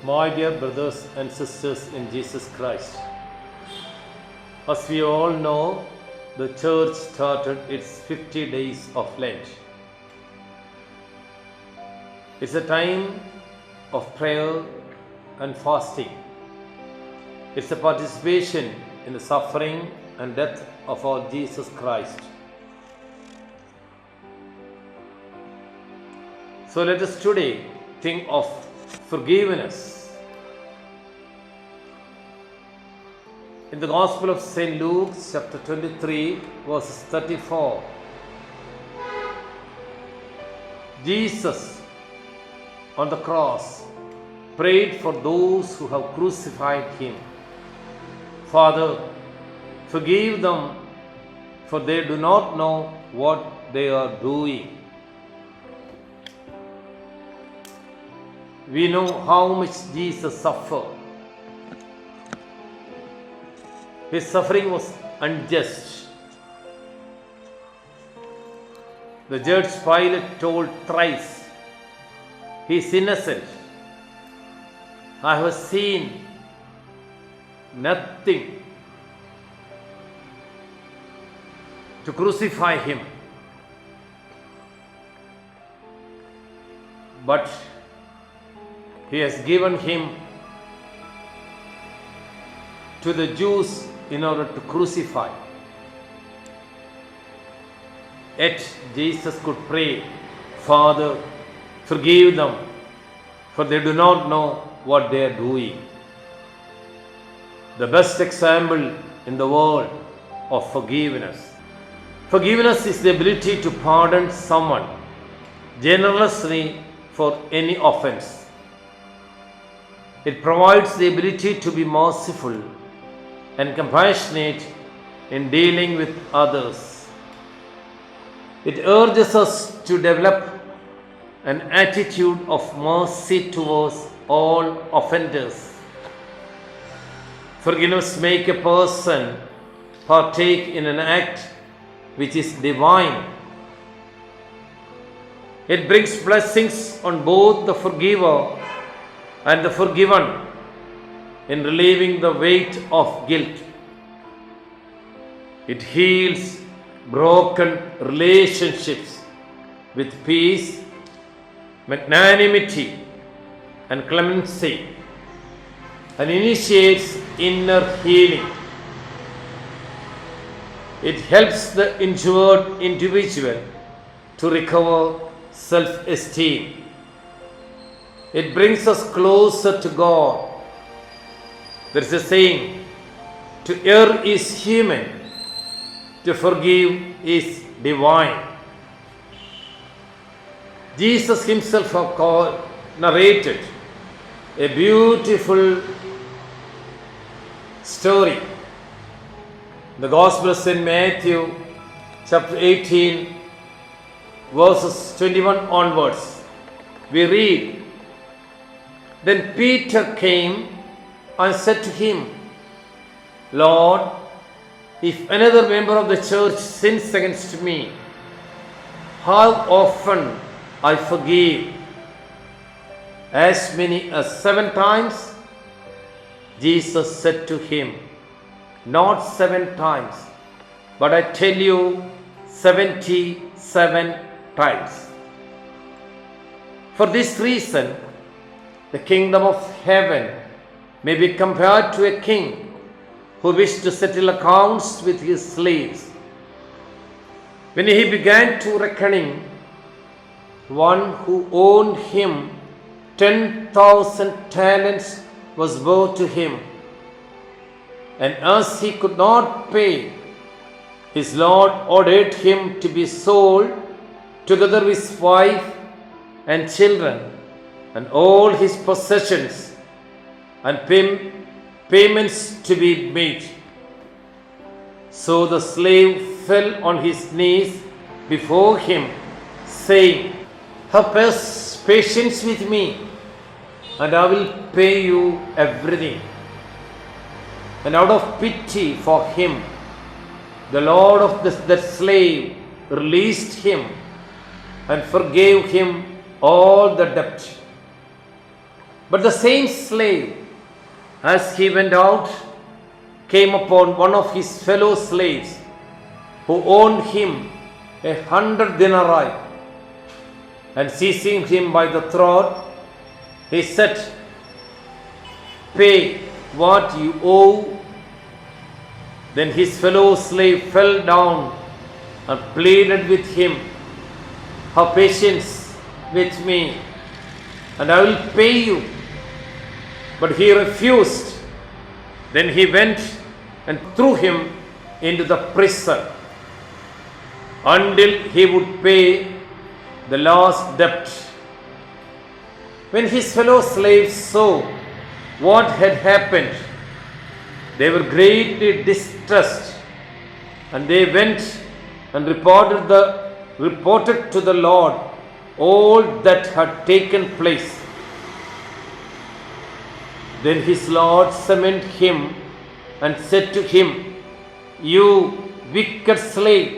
My dear brothers and sisters in Jesus Christ, as we all know, the church started its 50 days of Lent. It's a time of prayer and fasting. It's a participation in the suffering and death of our Jesus Christ. So let us today think of forgiveness. In the Gospel of St. Luke, chapter 23, verses 34, Jesus on the cross prayed for those who have crucified him. Father, forgive them, for they do not know what they are doing. We know how much Jesus suffered. His suffering was unjust. The judge Pilate told thrice, he is innocent. I have seen nothing to crucify him. But he has given him to the Jews in order to crucify. Yet Jesus could pray, Father, forgive them, for they do not know what they are doing. The best example in the world of forgiveness. Forgiveness is the ability to pardon someone generously for any offense. It provides the ability to be merciful and compassionate in dealing with others. It urges us to develop an attitude of mercy towards all offenders. Forgiveness makes a person partake in an act which is divine. It brings blessings on both the forgiver and the forgiven in relieving the weight of guilt. It heals broken relationships with peace, magnanimity, and clemency, and initiates inner healing. It helps the injured individual to recover self-esteem. It brings us closer to God. There is a saying, to err is human, to forgive is divine. Jesus himself narrated a beautiful story. The Gospel of St. Matthew, chapter 18, verses 21 onwards. We read, Then Peter came and said to him, Lord, if another member of the church sins against me, how often I forgive? As many as 7 times? Jesus said to him, Not 7 times, but I tell you 77 times. For this reason, the kingdom of heaven may be compared to a king who wished to settle accounts with his slaves. When he began to reckoning, one who owned him 10,000 talents was brought to him. And as he could not pay, his Lord ordered him to be sold together with his wife and children and all his possessions, and payments to be made. So the slave fell on his knees before him, saying, Have patience with me, and I will pay you everything. And out of pity for him, the Lord of that slave released him and forgave him all the debt. But the same slave, as he went out, came upon one of his fellow slaves who owed him 100 denarii, and seizing him by the throat, he said, "Pay what you owe." Then his fellow slave fell down and pleaded with him, "Have patience with me, and I will pay you." But he refused. Then he went and threw him into the prison until he would pay the last debt. When his fellow slaves saw what had happened, they were greatly distressed, and they went and reported to the Lord all that had taken place. Then his Lord summoned him and said to him, "You wicked slave,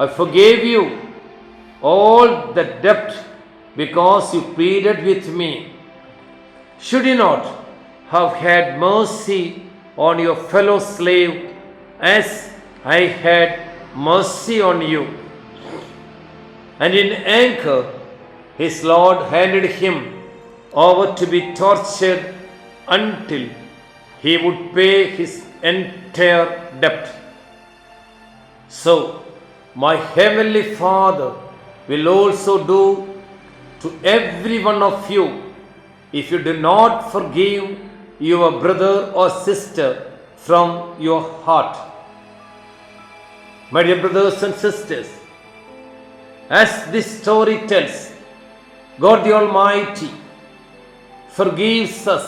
I forgave you all the debt because you pleaded with me. Should you not have had mercy on your fellow slave as I had mercy on you?" And in anger, his Lord handed him over to be tortured until he would pay his entire debt. So, my heavenly Father will also do to every one of you if you do not forgive your brother or sister from your heart. My dear brothers and sisters, as this story tells, God the Almighty forgives us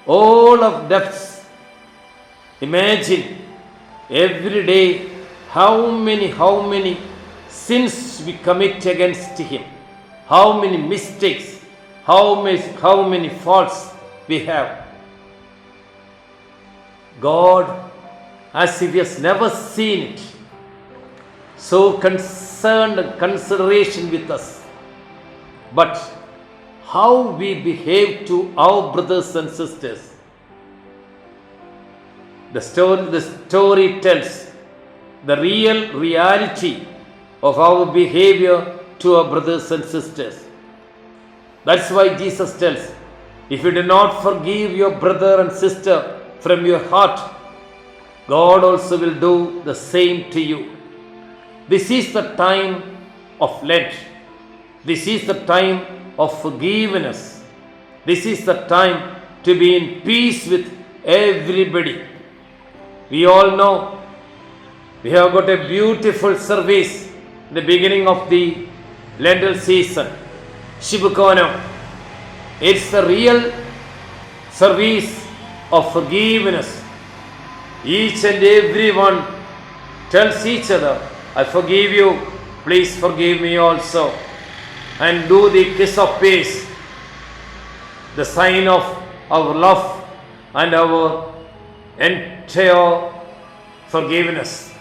all of debts. Imagine every day how many sins we commit against Him, how many mistakes, how many faults we have. God, as if He has never seen it, so concerned and consideration with us. But how we behave to our brothers and sisters. The story tells the real reality of our behavior to our brothers and sisters. That's why Jesus tells, if you do not forgive your brother and sister from your heart, God also will do the same to you. This is the time of Lent. This is the time of forgiveness. This is the time to be in peace with everybody. We all know we have got a beautiful service in the beginning of the Lenten season, Shibukonam. It's the real service of forgiveness. Each and every one tells each other, "I forgive you, please forgive me also." And do the kiss of peace, the sign of our love and our entire forgiveness.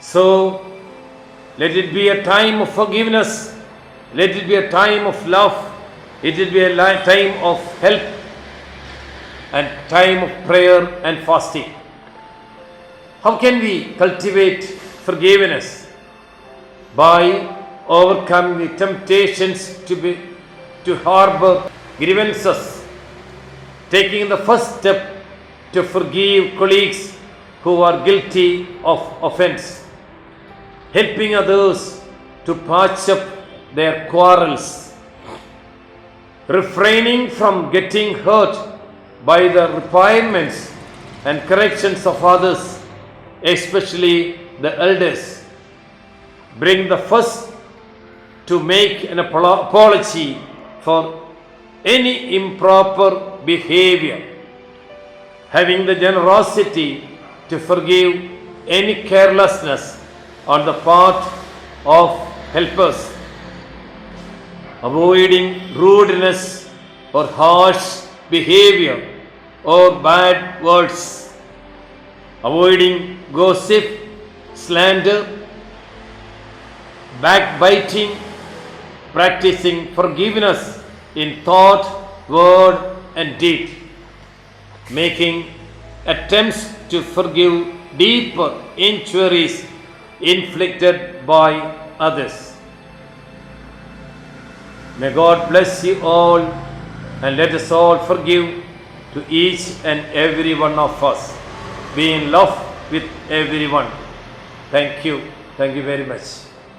So, let it be a time of forgiveness. Let it be a time of love. It will be a time of help and time of prayer and fasting. How can we cultivate forgiveness? By overcoming the temptations to harbor grievances, taking the first step to forgive colleagues who are guilty of offense, helping others to patch up their quarrels, refraining from getting hurt by the requirements and corrections of others, especially the elders. Bring the first to make an apology for any improper behavior, having the generosity to forgive any carelessness on the part of helpers, avoiding rudeness or harsh behavior or bad words, avoiding gossip, slander, backbiting, practicing forgiveness in thought word, and deed, making attempts to forgive deeper injuries inflicted by others. May God bless you all, and let us all forgive to each and every one of us. Be in love with everyone. Thank you. Thank you very much.